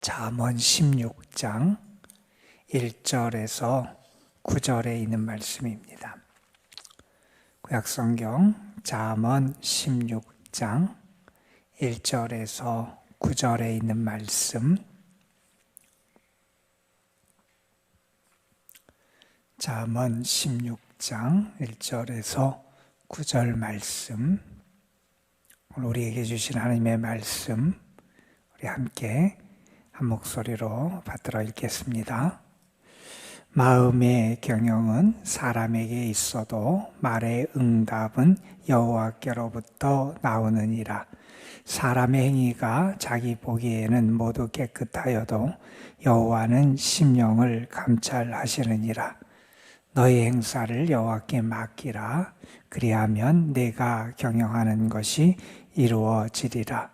잠언 16장 1절에서 9절에 있는 말씀입니다. 구약성경 잠언 16장 1절에서 9절에 있는 말씀, 잠언 16장 1절에서 9절 말씀, 오늘 우리에게 주신 하나님의 말씀 우리 함께 한 목소리로 받들어 읽겠습니다. 마음의 경영은 사람에게 있어도 말의 응답은 여호와께로부터 나오느니라. 사람의 행위가 자기 보기에는 모두 깨끗하여도 여호와는 심령을 감찰하시느니라. 너희 행사를 여호와께 맡기라. 그리하면 내가 경영하는 것이 이루어지리라.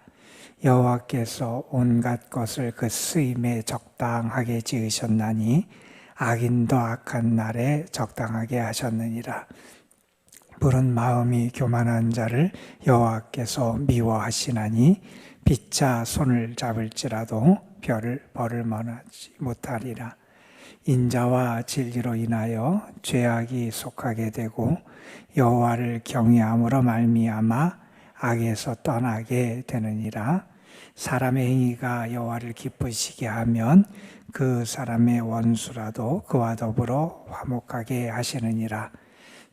여호와께서 온갖 것을 그 쓰임에 적당하게 지으셨나니 악인도 악한 날에 적당하게 하셨느니라. 부른 마음이 교만한 자를 여호와께서 미워하시나니 피차 손을 잡을지라도 벌을 면하지 못하리라. 인자와 진리로 인하여 죄악이 속하게 되고 여호와를 경외함으로 말미암아 악에서 떠나게 되느니라. 사람의 행위가 여호와를 기쁘시게 하면 그 사람의 원수라도 그와 더불어 화목하게 하시느니라.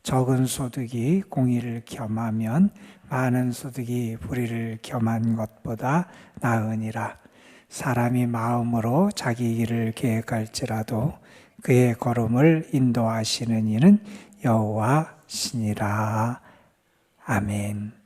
적은 소득이 공의를 겸하면 많은 소득이 불의를 겸한 것보다 나으니라. 사람이 마음으로 자기 길을 계획할지라도 그의 걸음을 인도하시는 이는 여호와시니라. 아멘.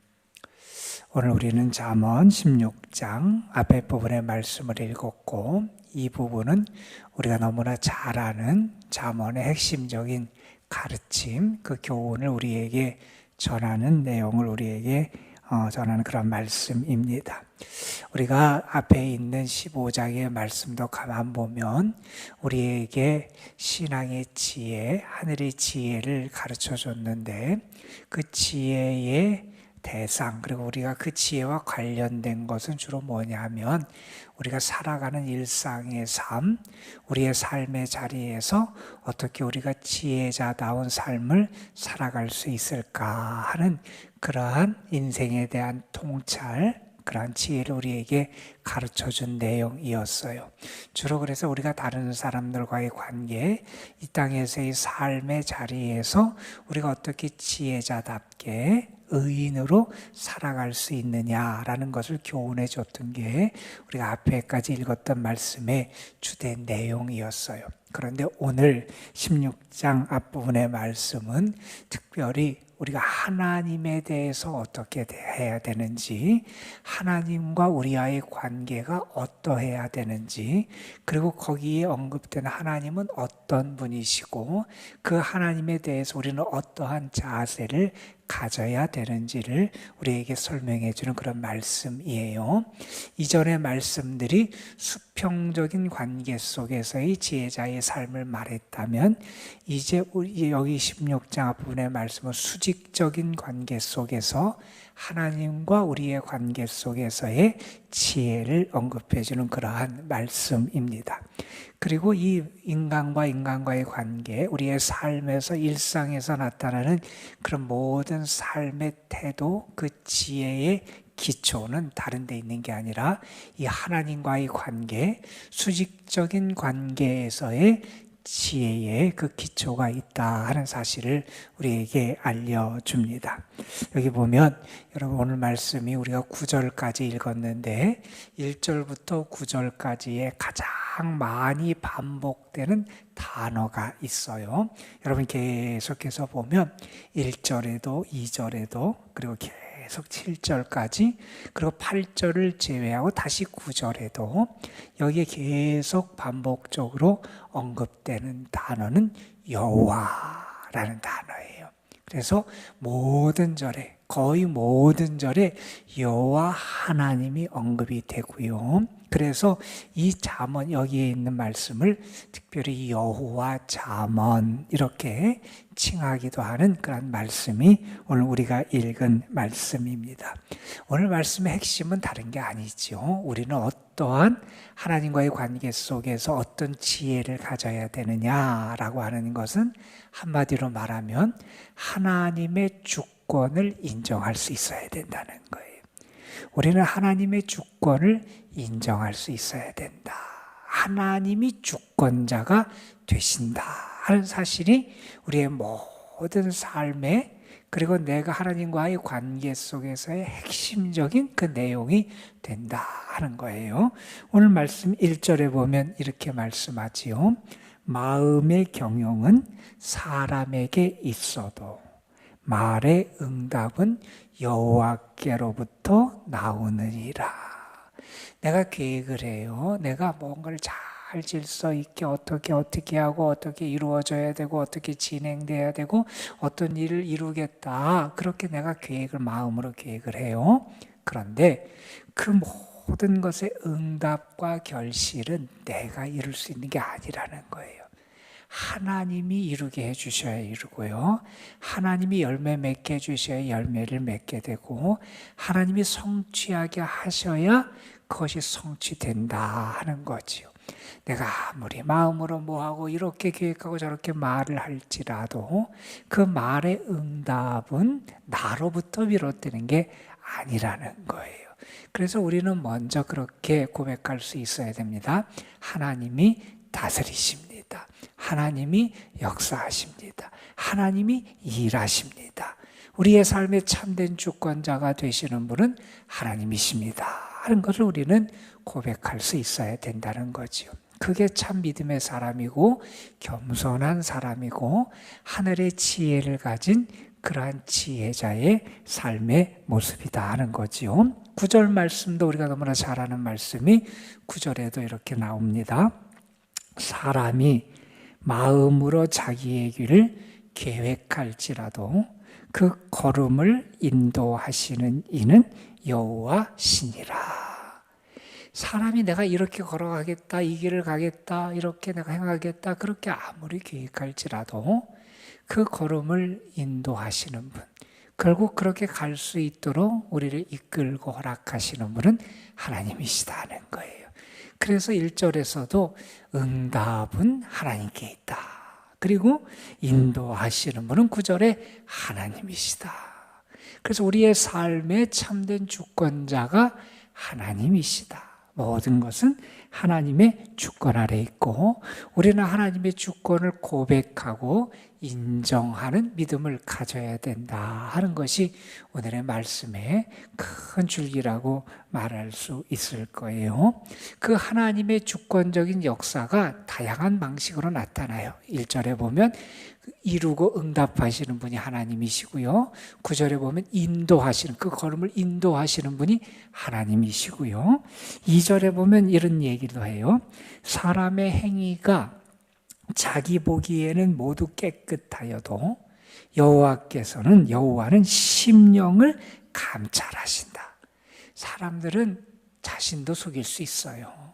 오늘 우리는 잠언 16장 앞에 부분의 말씀을 읽었고, 이 부분은 우리가 너무나 잘 아는 잠언의 핵심적인 가르침, 그 교훈을 우리에게 전하는 내용을 우리에게 전하는 그런 말씀입니다. 우리가 앞에 있는 15장의 말씀도 가만 보면 우리에게 신앙의 지혜, 하늘의 지혜를 가르쳐 줬는데, 그 지혜의 대상, 그리고 우리가 그 지혜와 관련된 것은 주로 뭐냐면 우리가 살아가는 일상의 삶, 우리의 삶의 자리에서 어떻게 우리가 지혜자다운 삶을 살아갈 수 있을까 하는 그러한 인생에 대한 통찰, 그러한 지혜를 우리에게 가르쳐준 내용이었어요. 주로 그래서 우리가 다른 사람들과의 관계, 이 땅에서의 삶의 자리에서 우리가 어떻게 지혜자답게 의인으로 살아갈 수 있느냐라는 것을 교훈해 줬던 게 우리가 앞에까지 읽었던 말씀의 주된 내용이었어요. 그런데 오늘 16장 앞부분의 말씀은 특별히 우리가 하나님에 대해서 어떻게 해야 되는지, 하나님과 우리와의 관계가 어떠해야 되는지, 그리고 거기에 언급된 하나님은 어떤 분이시고 그 하나님에 대해서 우리는 어떠한 자세를 가져야 되는지를 우리에게 설명해 주는 그런 말씀이에요. 이전의 말씀들이 수평적인 관계 속에서의 지혜자의 삶을 말했다면, 이제 우리 여기 16장 앞부분의 말씀은 수직적인 관계 속에서 하나님과 우리의 관계 속에서의 지혜를 언급해 주는 그러한 말씀입니다. 그리고 이 인간과 인간과의 관계, 우리의 삶에서 일상에서 나타나는 그런 모든 삶의 태도, 그 지혜의 기초는 다른 데 있는 게 아니라 이 하나님과의 관계, 수직적인 관계에서의 지혜의 그 기초가 있다 하는 사실을 우리에게 알려줍니다. 여기 보면 여러분, 오늘 말씀이 우리가 9절까지 읽었는데 1절부터 9절까지의 가장 많이 반복되는 단어가 있어요. 여러분 계속해서 보면 1절에도 2절에도 그리고 계속 7절까지, 그리고 8절을 제외하고 다시 9절에도 여기에 계속 반복적으로 언급되는 단어는 여호와라는 단어예요. 그래서 모든 절에, 거의 모든 절에 여호와 하나님이 언급이 되고요. 그래서 이 잠언, 여기에 있는 말씀을 특별히 여호와 잠언 이렇게 칭하기도 하는 그런 말씀이 오늘 우리가 읽은 말씀입니다. 오늘 말씀의 핵심은 다른 게 아니죠. 우리는 어떠한 하나님과의 관계 속에서 어떤 지혜를 가져야 되느냐라고 하는 것은 한마디로 말하면 하나님의 주권을 인정할 수 있어야 된다는 거예요. 우리는 하나님의 주권을 인정할 수 있어야 된다. 하나님이 주권자가 되신다 하는 사실이 우리의 모든 삶에, 그리고 내가 하나님과의 관계 속에서의 핵심적인 그 내용이 된다 하는 거예요. 오늘 말씀 1절에 보면 이렇게 말씀하지요. 마음의 경영은 사람에게 있어도 말의 응답은 여호와께로부터 나오느니라. 내가 계획을 해요. 내가 뭔가를 잘 질서 있게 어떻게 하고 어떻게 이루어져야 되고 어떻게 진행돼야 되고 어떤 일을 이루겠다. 그렇게 내가 마음으로 계획을 해요. 그런데 그 모든 것의 응답과 결실은 내가 이룰 수 있는 게 아니라는 거예요. 하나님이 이루게 해주셔야 이루고요. 하나님이 열매 맺게 해주셔야 열매를 맺게 되고, 하나님이 성취하게 하셔야 그것이 성취된다 하는 거지요. 내가 아무리 마음으로 뭐하고 이렇게 계획하고 저렇게 말을 할지라도 그 말의 응답은 나로부터 비롯되는 게 아니라는 거예요. 그래서 우리는 먼저 그렇게 고백할 수 있어야 됩니다. 하나님이 다스리십니다. 하나님이 역사하십니다. 하나님이 일하십니다. 우리의 삶의 참된 주권자가 되시는 분은 하나님이십니다 하는 것을 우리는 고백할 수 있어야 된다는 거지요. 그게 참 믿음의 사람이고 겸손한 사람이고 하늘의 지혜를 가진 그러한 지혜자의 삶의 모습이다 하는 거지요. 9절 말씀도 우리가 너무나 잘 아는 말씀이 9절에도 이렇게 나옵니다. 사람이 마음으로 자기의 길을 계획할지라도 그 걸음을 인도하시는 이는 여호와시니라. 사람이 내가 이렇게 걸어가겠다, 이 길을 가겠다, 이렇게 내가 행하겠다, 그렇게 아무리 계획할지라도 그 걸음을 인도하시는 분, 결국 그렇게 갈 수 있도록 우리를 이끌고 허락하시는 분은 하나님이시다는 거예요. 그래서 1절에서도 응답은 하나님께 있다. 그리고 인도하시는 분은 9절에 하나님이시다. 그래서 우리의 삶의 참된 주권자가 하나님이시다. 모든 것은 하나님의 주권 아래 있고 우리는 하나님의 주권을 고백하고 인정하는 믿음을 가져야 된다 하는 것이 오늘의 말씀의 큰 줄기라고 말할 수 있을 거예요. 그 하나님의 주권적인 역사가 다양한 방식으로 나타나요. 1절에 보면 이루고 응답하시는 분이 하나님이시고요. 9절에 보면 인도하시는, 그 걸음을 인도하시는 분이 하나님이시고요. 2절에 보면 이런 얘기도 해요. 사람의 행위가 자기 보기에는 모두 깨끗하여도 여호와는 심령을 감찰하신다. 사람들은 자신도 속일 수 있어요.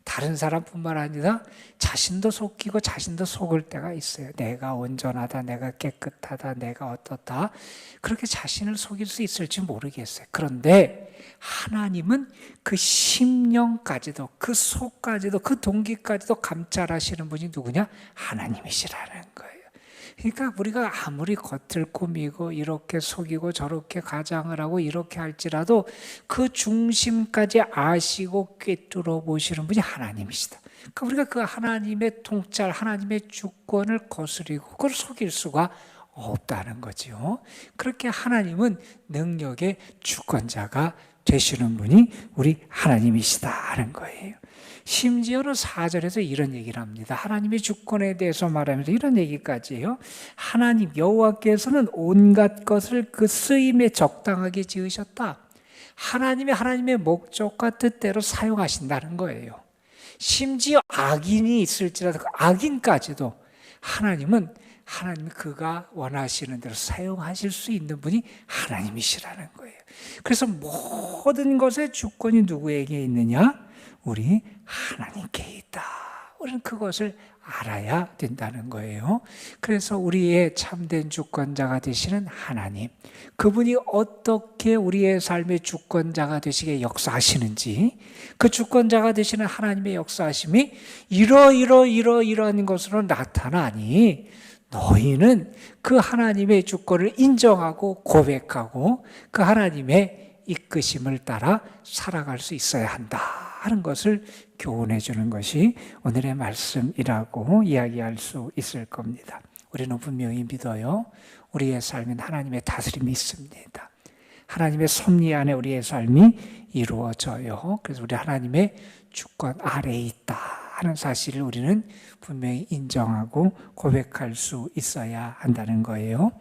다른 사람뿐만 아니라 자신도 속이고 자신도 속을 때가 있어요. 내가 온전하다, 내가 깨끗하다, 내가 어떻다, 그렇게 자신을 속일 수 있을지 모르겠어요. 그런데 하나님은 그 심령까지도, 그 속까지도, 그 동기까지도 감찰하시는 분이 누구냐? 하나님이시라는 거예요. 그러니까 우리가 아무리 겉을 꾸미고 이렇게 속이고 저렇게 가장을 하고 이렇게 할지라도 그 중심까지 아시고 꿰뚫어 보시는 분이 하나님이시다. 그러니까 우리가 그 하나님의 통찰, 하나님의 주권을 거스리고 그걸 속일 수가 없다는 거죠. 그렇게 하나님은 능력의 주권자가 되시는 분이 우리 하나님이시다 하는 거예요. 심지어는 4절에서 이런 얘기를 합니다. 하나님의 주권에 대해서 말하면서 이런 얘기까지 해요. 하나님 여호와께서는 온갖 것을 그 쓰임에 적당하게 지으셨다. 하나님의 목적과 뜻대로 사용하신다는 거예요. 심지어 악인이 있을지라도 그 악인까지도 하나님은 그가 원하시는 대로 사용하실 수 있는 분이 하나님이시라는 거예요. 그래서 모든 것의 주권이 누구에게 있느냐? 우리 하나님께 있다. 우리는 그것을 알아야 된다는 거예요. 그래서 우리의 참된 주권자가 되시는 하나님, 그분이 어떻게 우리의 삶의 주권자가 되시게 역사하시는지, 그 주권자가 되시는 하나님의 역사하심이 이러한 것으로 나타나니 너희는 그 하나님의 주권을 인정하고 고백하고 그 하나님의 이끄심을 따라 살아갈 수 있어야 한다 하는 것을 교훈해 주는 것이 오늘의 말씀이라고 이야기할 수 있을 겁니다. 우리는 분명히 믿어요. 우리의 삶은 하나님의 다스림이 있습니다. 하나님의 섭리 안에 우리의 삶이 이루어져요. 그래서 우리 하나님의 주권 아래에 있다 하는 사실을 우리는 분명히 인정하고 고백할 수 있어야 한다는 거예요.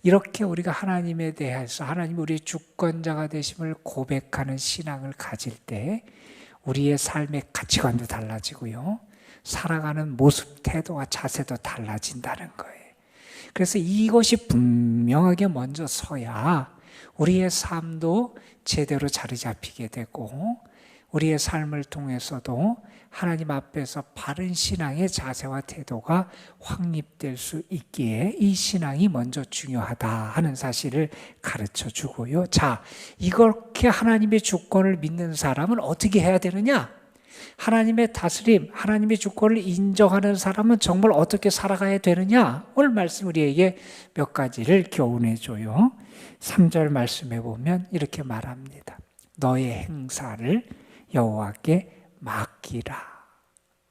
이렇게 우리가 하나님에 대해서 하나님 우리의 주권자가 되심을 고백하는 신앙을 가질 때 우리의 삶의 가치관도 달라지고요. 살아가는 모습, 태도와 자세도 달라진다는 거예요. 그래서 이것이 분명하게 먼저 서야 우리의 삶도 제대로 자리 잡히게 되고 우리의 삶을 통해서도 하나님 앞에서 바른 신앙의 자세와 태도가 확립될 수 있기에 이 신앙이 먼저 중요하다 하는 사실을 가르쳐 주고요. 자, 이렇게 하나님의 주권을 믿는 사람은 어떻게 해야 되느냐? 하나님의 다스림, 하나님의 주권을 인정하는 사람은 정말 어떻게 살아가야 되느냐? 오늘 말씀 우리에게 몇 가지를 교훈해 줘요. 3절 말씀해 보면 이렇게 말합니다. 너의 행사를 여호와께 맡기라.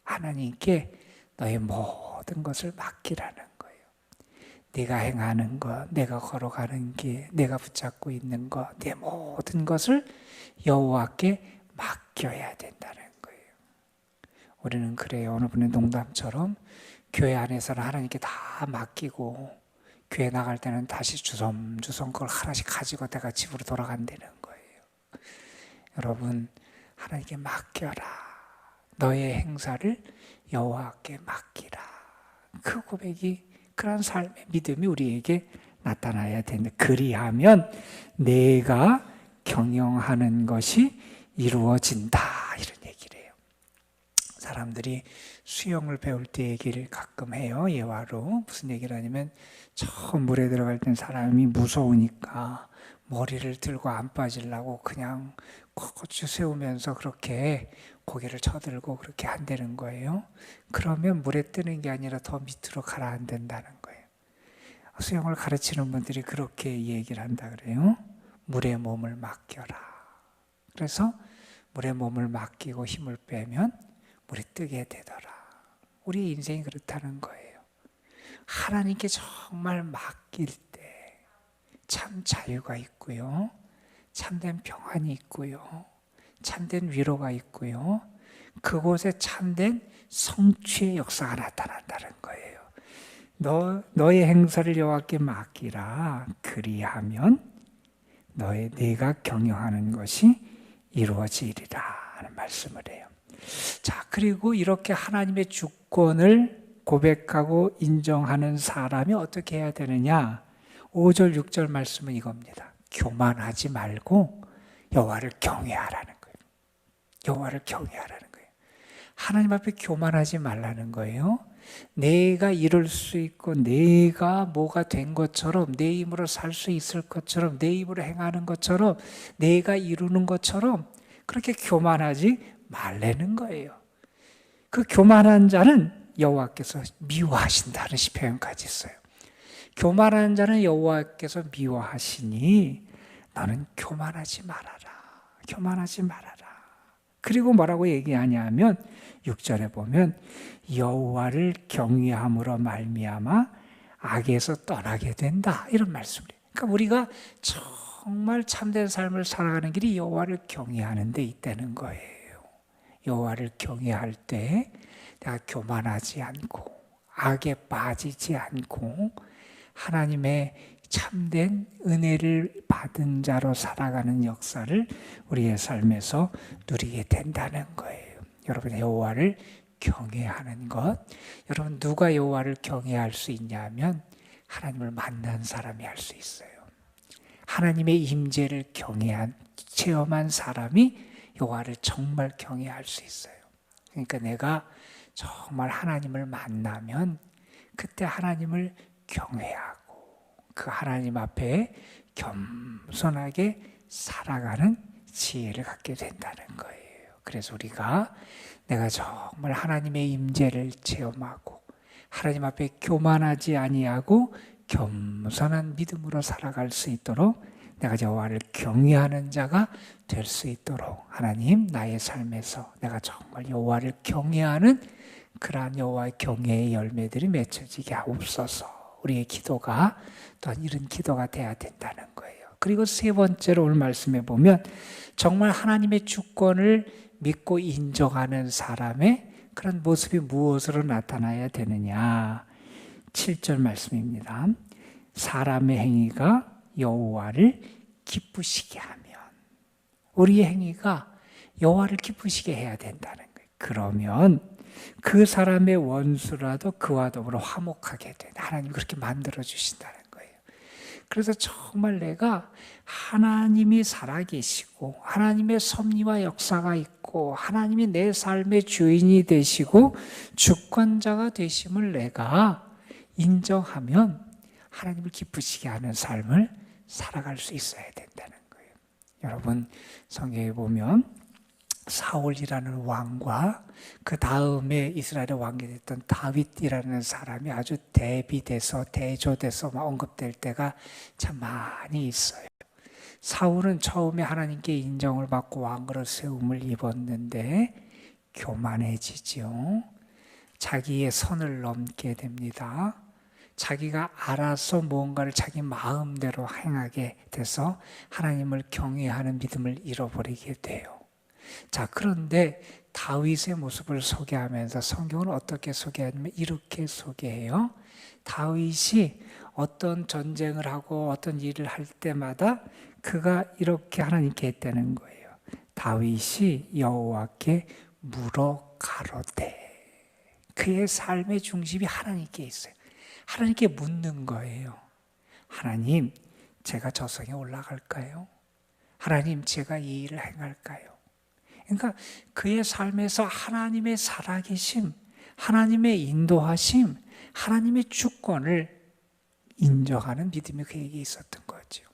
하나님께 너의 모든 것을 맡기라는 거예요. 네가 행하는 것, 내가 걸어가는 길, 내가 붙잡고 있는 것, 내 모든 것을 여호와께 맡겨야 된다는 거예요. 우리는 그래요. 어느 분의 농담처럼 교회 안에서는 하나님께 다 맡기고 교회 나갈 때는 다시 주섬주섬 그걸 하나씩 가지고 내가 집으로 돌아간다는 거예요. 여러분, 하나님께 맡겨라. 너의 행사를 여호와께 맡기라. 그 고백이, 그런 삶의 믿음이 우리에게 나타나야 된다. 그리하면 내가 경영하는 것이 이루어진다. 이런 얘기를 해요. 사람들이 수영을 배울 때 얘기를 가끔 해요. 예화로. 무슨 얘기를 하냐면 처음 물에 들어갈 땐 사람이 무서우니까 머리를 들고 안 빠지려고 그냥 고추 세우면서 그렇게 고개를 쳐들고 그렇게 한다는 거예요. 그러면 물에 뜨는 게 아니라 더 밑으로 가라앉는다는 거예요. 수영을 가르치는 분들이 그렇게 얘기를 한다 그래요. 물에 몸을 맡겨라. 그래서 물에 몸을 맡기고 힘을 빼면 물에 뜨게 되더라. 우리의 인생이 그렇다는 거예요. 하나님께 정말 맡길 때 참 자유가 있고요. 참된 평안이 있고요. 참된 위로가 있고요. 그곳에 참된 성취의 역사가 나타난다는 거예요. 너의 행사를 여호와께 맡기라. 그리하면 네가 경영하는 것이 이루어지리라 하는 말씀을 해요. 자, 그리고 이렇게 하나님의 주권을 고백하고 인정하는 사람이 어떻게 해야 되느냐? 5절, 6절 말씀은 이겁니다. 교만하지 말고 여호와를 경외하라는 거예요. 여호와를 경외하라는 거예요. 하나님 앞에 교만하지 말라는 거예요. 내가 이룰 수 있고 내가 뭐가 된 것처럼, 내 힘으로 살 수 있을 것처럼, 내 힘으로 행하는 것처럼, 내가 이루는 것처럼 그렇게 교만하지 말라는 거예요. 그 교만한 자는 여호와께서 미워하신다는 시편까지 있어요. 교만한 자는 여호와께서 미워하시니 너는 교만하지 말아라. 교만하지 말아라. 그리고 뭐라고 얘기하냐면 6절에 보면 여호와를 경외함으로 말미암아 악에서 떠나게 된다. 이런 말씀이에요. 그러니까 우리가 정말 참된 삶을 살아가는 길이 여호와를 경외하는 데 있다는 거예요. 여호와를 경외할 때 내가 교만하지 않고 악에 빠지지 않고 하나님의 참된 은혜를 받은 자로 살아가는 역사를 우리의 삶에서 누리게 된다는 거예요. 여러분, 여호와를 경외하는 것. 여러분, 누가 여호와를 경외할 수 있냐면 하나님을 만난 사람이 할 수 있어요. 하나님의 임재를 체험한 사람이 여호와를 정말 경외할 수 있어요. 그러니까 내가 정말 하나님을 만나면 그때 하나님을 경외하고 그 하나님 앞에 겸손하게 살아가는 지혜를 갖게 된다는 거예요. 그래서 우리가 내가 정말 하나님의 임재를 체험하고 하나님 앞에 교만하지 아니하고 겸손한 믿음으로 살아갈 수 있도록 내가 여호와를 경외하는 자가 될 수 있도록 하나님 나의 삶에서 내가 정말 여호와를 경외하는 그러한 여호와의 경외의 열매들이 맺혀지게 하옵소서. 우리의 기도가 또한 이런 기도가 돼야 된다는 거예요. 그리고 세 번째로 오늘 말씀해 보면 정말 하나님의 주권을 믿고 인정하는 사람의 그런 모습이 무엇으로 나타나야 되느냐. 7절 말씀입니다. 사람의 행위가 여호와를 기쁘시게 하면 우리의 행위가 여호와를 기쁘시게 해야 된다는 거예요. 그러면 그 사람의 원수라도 그와 더불어 화목하게 돼. 하나님이 그렇게 만들어 주신다는 거예요. 그래서 정말 내가 하나님이 살아계시고 하나님의 섭리와 역사가 있고 하나님이 내 삶의 주인이 되시고 주권자가 되심을 내가 인정하면 하나님을 기쁘시게 하는 삶을 살아갈 수 있어야 된다는 거예요. 여러분 성경에 보면 사울이라는 왕과 그 다음에 이스라엘의 왕이 됐던 다윗이라는 사람이 아주 대비돼서 대조돼서 언급될 때가 참 많이 있어요. 사울은 처음에 하나님께 인정을 받고 왕으로 세움을 입었는데 교만해지죠. 자기의 선을 넘게 됩니다. 자기가 알아서 무언가를 자기 마음대로 행하게 돼서 하나님을 경외하는 믿음을 잃어버리게 돼요. 자, 그런데 다윗의 모습을 소개하면서 성경은 어떻게 소개하냐면 이렇게 소개해요. 다윗이 어떤 전쟁을 하고 어떤 일을 할 때마다 그가 이렇게 하나님께 했다는 거예요. 다윗이 여호와께 물어 가로되. 그의 삶의 중심이 하나님께 있어요. 하나님께 묻는 거예요. 하나님, 제가 저 성에 올라갈까요? 하나님, 제가 이 일을 행할까요? 그러니까 그의 삶에서 하나님의 살아계심, 하나님의 인도하심, 하나님의 주권을 인정하는 믿음이 그에게 있었던 거죠.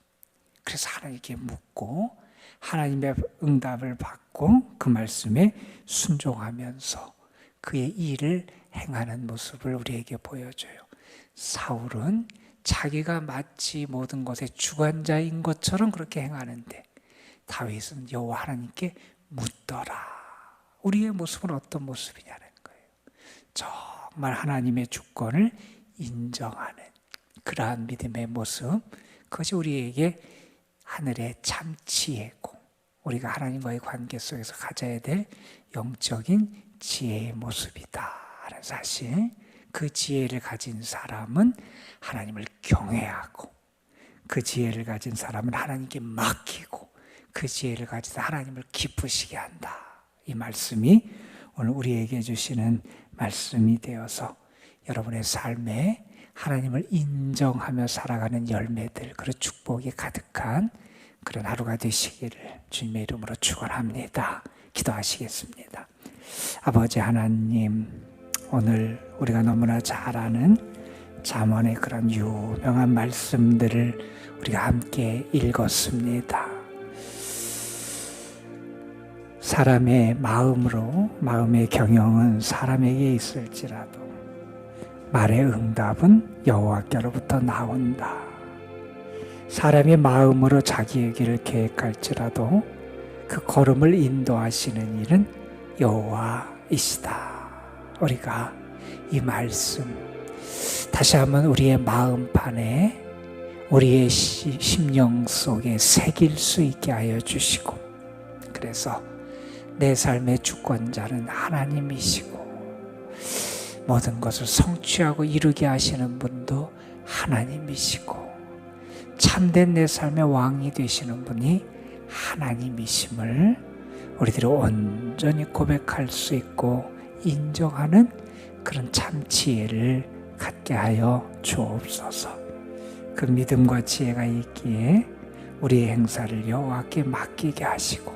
그래서 하나님께 묻고 하나님의 응답을 받고 그 말씀에 순종하면서 그의 일을 행하는 모습을 우리에게 보여줘요. 사울은 자기가 마치 모든 것의 주관자인 것처럼 그렇게 행하는데 다윗은 여호와 하나님께 묻더라. 우리의 모습은 어떤 모습이냐는 거예요. 정말 하나님의 주권을 인정하는 그러한 믿음의 모습, 그것이 우리에게 하늘의 참 지혜고 우리가 하나님과의 관계 속에서 가져야 될 영적인 지혜의 모습이다 하는 사실. 그 지혜를 가진 사람은 하나님을 경외하고 그 지혜를 가진 사람은 하나님께 맡기고 그 지혜를 가진 하나님을 기쁘시게 한다. 이 말씀이 오늘 우리에게 주시는 말씀이 되어서 여러분의 삶에 하나님을 인정하며 살아가는 열매들, 그런 축복이 가득한 그런 하루가 되시기를 주님의 이름으로 축원합니다. 기도하시겠습니다. 아버지 하나님, 오늘 우리가 너무나 잘 아는 잠언의 그런 유명한 말씀들을 우리가 함께 읽었습니다. 사람의 마음의 경영은 사람에게 있을지라도 말의 응답은 여호와께로부터 나온다. 사람의 마음으로 자기의 길을 계획할지라도 그 걸음을 인도하시는 일은 여호와이시다. 우리가 이 말씀 다시 한번 우리의 마음판에 우리의 심령 속에 새길 수 있게 하여 주시고, 그래서 내 삶의 주권자는 하나님이시고 모든 것을 성취하고 이루게 하시는 분도 하나님이시고 참된 내 삶의 왕이 되시는 분이 하나님이심을 우리들이 온전히 고백할 수 있고 인정하는 그런 참 지혜를 갖게 하여 주옵소서. 그 믿음과 지혜가 있기에 우리의 행사를 여호와께 맡기게 하시고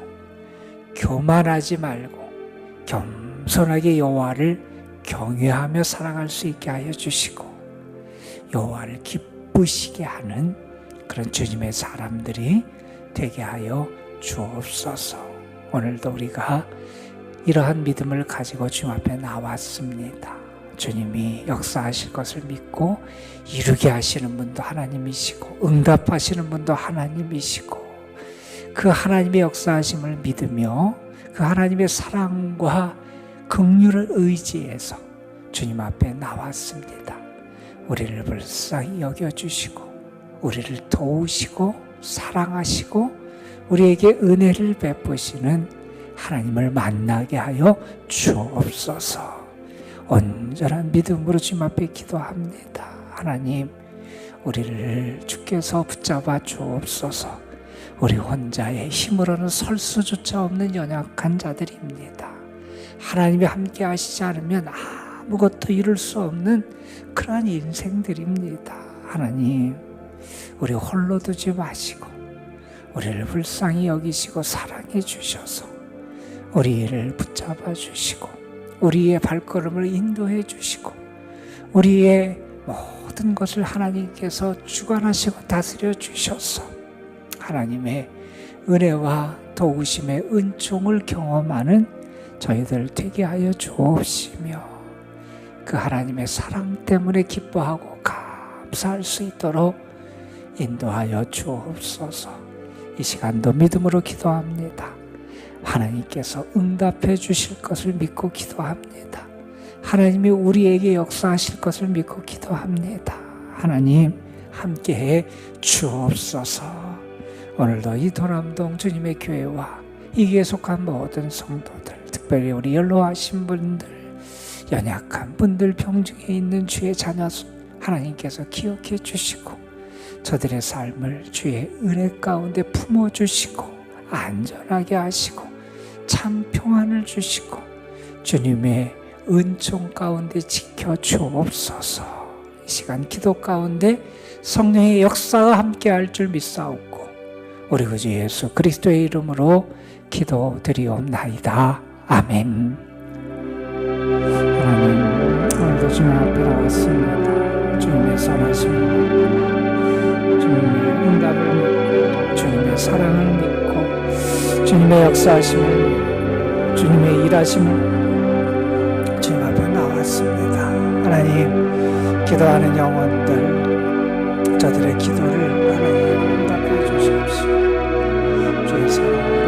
교만하지 말고 겸손하게 여호와를 경외하며 살아갈 수 있게 하여 주시고 여호와를 기쁘시게 하는 그런 주님의 사람들이 되게 하여 주옵소서. 오늘도 우리가 이러한 믿음을 가지고 주님 앞에 나왔습니다. 주님이 역사하실 것을 믿고 이루게 하시는 분도 하나님이시고 응답하시는 분도 하나님이시고 그 하나님의 역사하심을 믿으며 그 하나님의 사랑과 긍휼을 의지해서 주님 앞에 나왔습니다. 우리를 불쌍히 여겨주시고 우리를 도우시고 사랑하시고 우리에게 은혜를 베푸시는 하나님을 만나게 하여 주옵소서. 온전한 믿음으로 주님 앞에 기도합니다. 하나님, 우리를 주께서 붙잡아 주옵소서. 우리 혼자의 힘으로는 설 수조차 없는 연약한 자들입니다. 하나님이 함께 하시지 않으면 아무것도 이룰 수 없는 그러한 인생들입니다. 하나님, 우리 홀로 두지 마시고 우리를 불쌍히 여기시고 사랑해 주셔서 우리를 붙잡아 주시고 우리의 발걸음을 인도해 주시고 우리의 모든 것을 하나님께서 주관하시고 다스려 주셔서 하나님의 은혜와 도우심의 은총을 경험하는 저희들 되게 하여 주옵시며 그 하나님의 사랑 때문에 기뻐하고 감사할 수 있도록 인도하여 주옵소서. 이 시간도 믿음으로 기도합니다. 하나님께서 응답해 주실 것을 믿고 기도합니다. 하나님이 우리에게 역사하실 것을 믿고 기도합니다. 하나님 함께해 주옵소서. 오늘도 이 도남동 주님의 교회와 이기에 속한 모든 성도들, 특별히 우리 연로하신 분들, 연약한 분들, 병중에 있는 주의 자녀 하나님께서 기억해 주시고 저들의 삶을 주의 은혜 가운데 품어주시고 안전하게 하시고 참 평안을 주시고 주님의 은총 가운데 지켜주옵소서. 이 시간 기도 가운데 성령의 역사와 함께할 줄 믿사옵고 우리 구주 예수 그리스도의 이름으로 기도드리옵나이다. 아멘. 하나님, 오늘도 주님 앞에 나왔습니다. 주님의 선하심을 주님의 응답을 믿고 주님의 사랑을 믿고 주님의 역사하심을 믿고 주님의 일하심을 주님 앞에 나왔습니다. 하나님, 기도하는 영혼들 저들의 기도를 하나님 응답해 주시옵시고 주의 사랑을